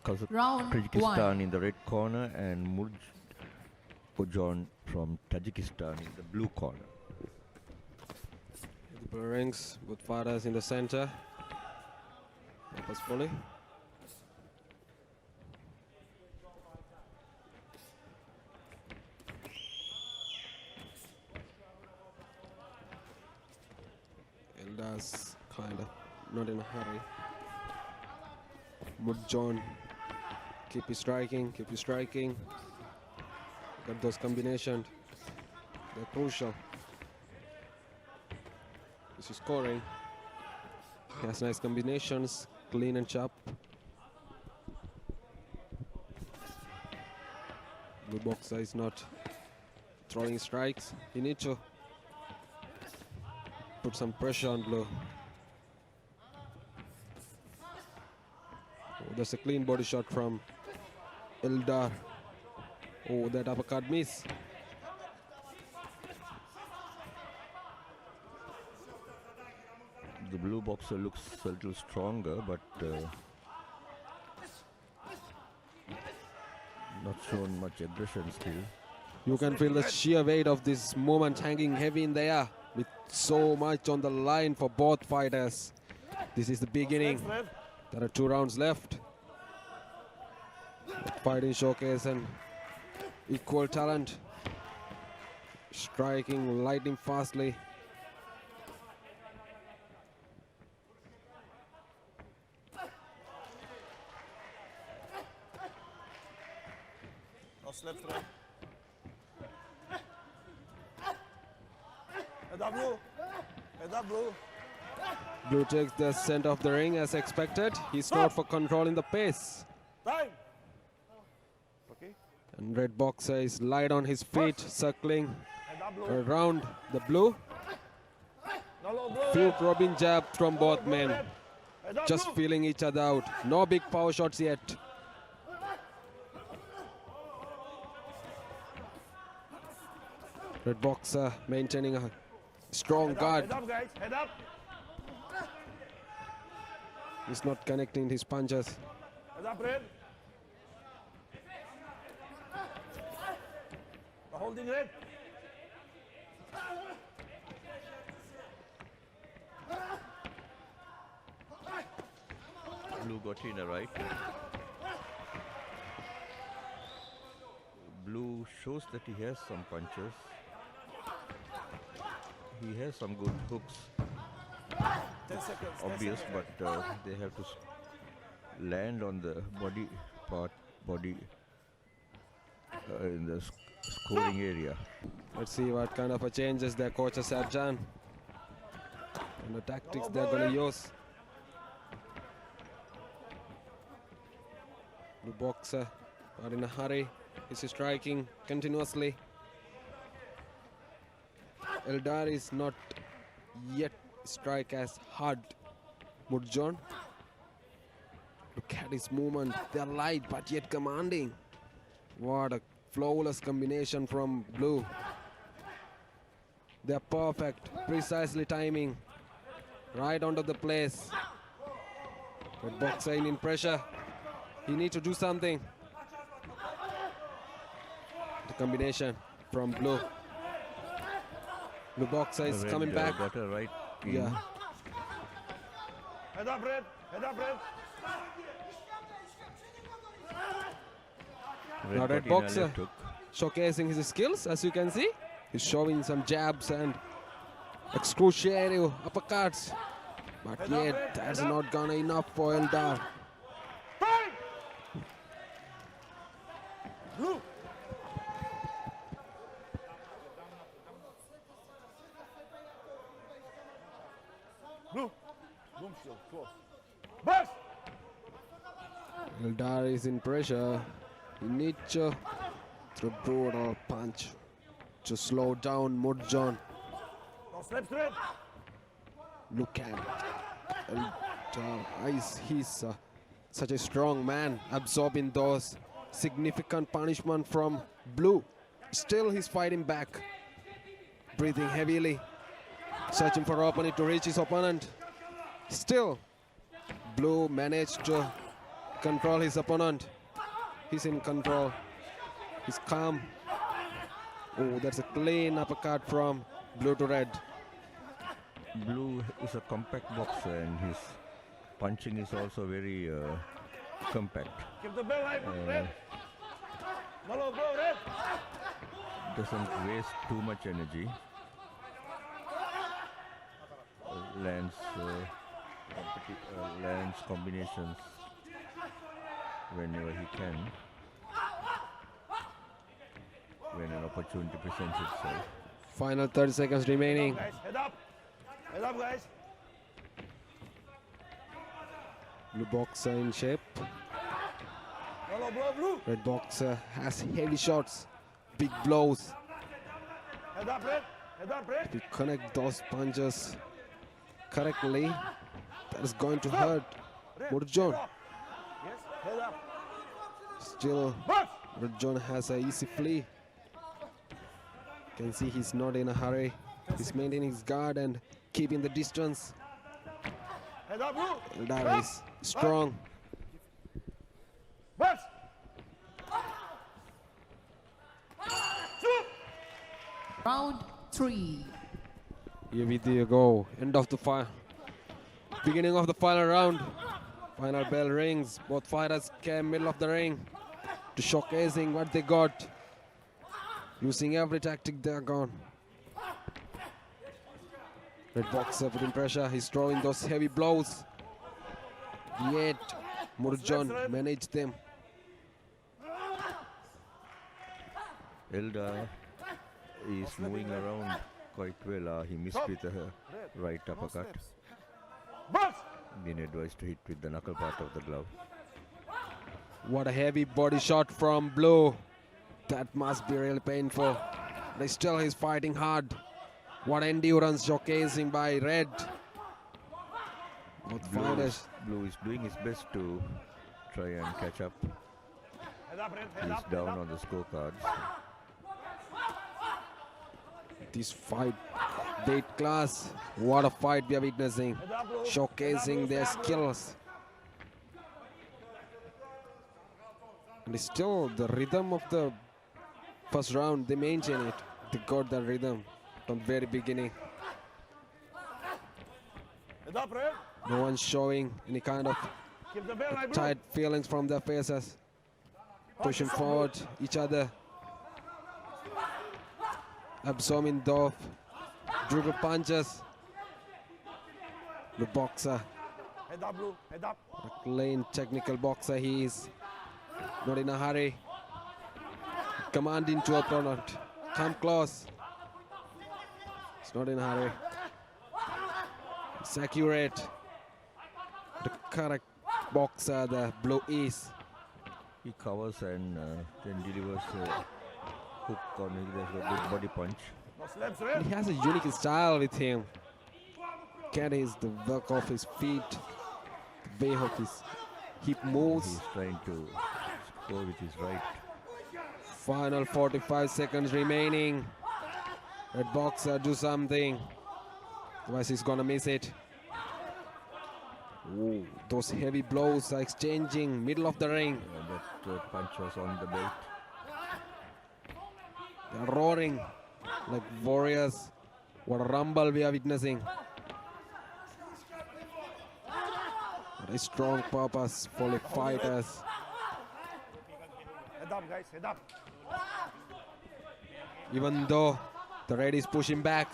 Round Kyrgyzstan 1. in the red corner and Murj from Tajikistan in the blue corner. The bell rings, both fighters in the center. Purposefully. Eldar's kind of not in a hurry. Murjohn, keep you striking, keep you striking. Got those combinations, they're crucial. This is scoring. He has nice combinations, clean and sharp. Blue boxer is not throwing strikes. He needs to put some pressure on blue. Oh, there's a clean body shot from Eldar. Oh, that uppercut miss. The blue boxer looks a little stronger, but not showing much aggression still. You can feel the sheer weight of this moment hanging heavy in the air with so much on the line for both fighters. This is the beginning. There are 2 rounds left. Fighting showcase and equal talent. Striking lightning fastly. Blue takes the center of the ring as expected. He's not for controlling the pace. And red boxer is light on his feet, circling around the blue. Few probing jabs from both men. Just feeling each other out. No big power shots yet. Red boxer maintaining a strong guard. Head up. He's not connecting his punches. Head up, Red. Holding Red. Blue got in a right. Blue shows that he has some punches. He has some good hooks. 10 seconds. Obvious, but they have to land on the body part, in the scoring area. Let's see what kind of a changes their coaches have done and the tactics they're going to use. The boxer not in a hurry. He's striking continuously. Eldar is not yet strike as hard. Murjohn, look at his movement. They're light but yet commanding. What a flawless combination from blue. They're perfect, precisely timing. Right onto the place. But boxer in pressure. He needs to do something. The combination from blue. Blue boxer is coming back. Got a right. Yeah. Head up, Red. Head up, Red. Now red boxer showcasing his skills, as you can see. He's showing some jabs and excruciating uppercuts. But yet, that's not gonna enough for Eldar. Blue. Blue. Boom still, close. Burst! Eldar is in pressure. He needs to throw brutal punch to slow down Murjohn. No steps, Red. Look at it. Eldar, he's such a strong man, absorbing those significant punishment from blue. Still he's fighting back, breathing heavily, searching for opening to reach his opponent. Still, blue managed to control his opponent. He's in control. He's calm. Oh, that's a clean uppercut from blue to red. Blue is a compact boxer and his punching is also very compact. Keep the bell live, red. Follow, go, red. Doesn't waste too much energy. Lands combinations whenever he can, when an opportunity presents itself. Final 30 seconds remaining. Guys, head up. Head up, guys. Blue boxer in shape. Follow, blow, blue. Red boxer has heavy shots, big blows. Head up, red. Head up, red. If you connect those punches correctly, that is going to hurt Red, Murjon. head up. Yes, head up. Still, Box. Murjon has an easy flee. You can see he's not in a hurry. He's maintaining his guard and keeping the distance. Head up, blue. Eldar is strong. Box. Shoot. Round 3. Here we go. End of the beginning of the final round. Final bell rings. Both fighters came middle of the ring to showcasing what they got. Using every tactic they're gone. Red boxer putting pressure. He's throwing those heavy blows. Yet Murjon managed them. Eldar is moving around quite well. He missed with a right uppercut. Box. Been advised to hit with the knuckle part of the glove. What a heavy body shot from Blue. That must be really painful. But still he's fighting hard. What endurance showcasing by Red. Both fighters. Blue is doing his best to try and catch up. Head up, red. Head He's up. down on the scorecards. This fight, weight class, what a fight we are witnessing. Head up, blue. Showcasing their skills. And still the rhythm of the first round, they maintain it. They got the rhythm from the very beginning. Head up, red. No one showing any kind of Keep the bell live, blue. tight feelings from their faces. Pushing forward each other. Absorbing those dribble punches. The boxer, Head up, blue. Head up. a clean technical boxer he is. Not in a hurry. Commanding to opponent. Come close. It's not in a hurry. It's accurate. The correct boxer the Blue is. He covers and then delivers a hook on his big body punch. No slaps, red. He has a unique style with him. Carries the work of his feet, the way of his hip moves. He's trying to score with his right. Final 45 seconds remaining. Red boxer do something. Otherwise he's gonna miss it. Ooh, those heavy blows are exchanging middle of the ring. That punch was on the belt. They're roaring like warriors. What a rumble we are witnessing. What a strong purpose for the fighters. Head up, guys. Head up. Even though the Red is pushing back,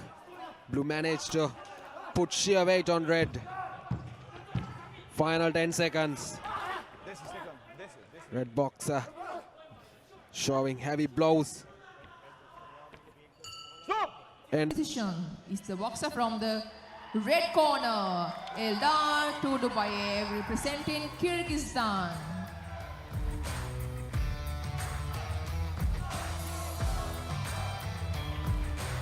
Blue managed to put sheer weight on Red. Final 10 seconds. This is second. This is. Red boxer showing heavy blows. Stop. And Position is the boxer from the red corner, Элдар Турдубаев, representing Kyrgyzstan.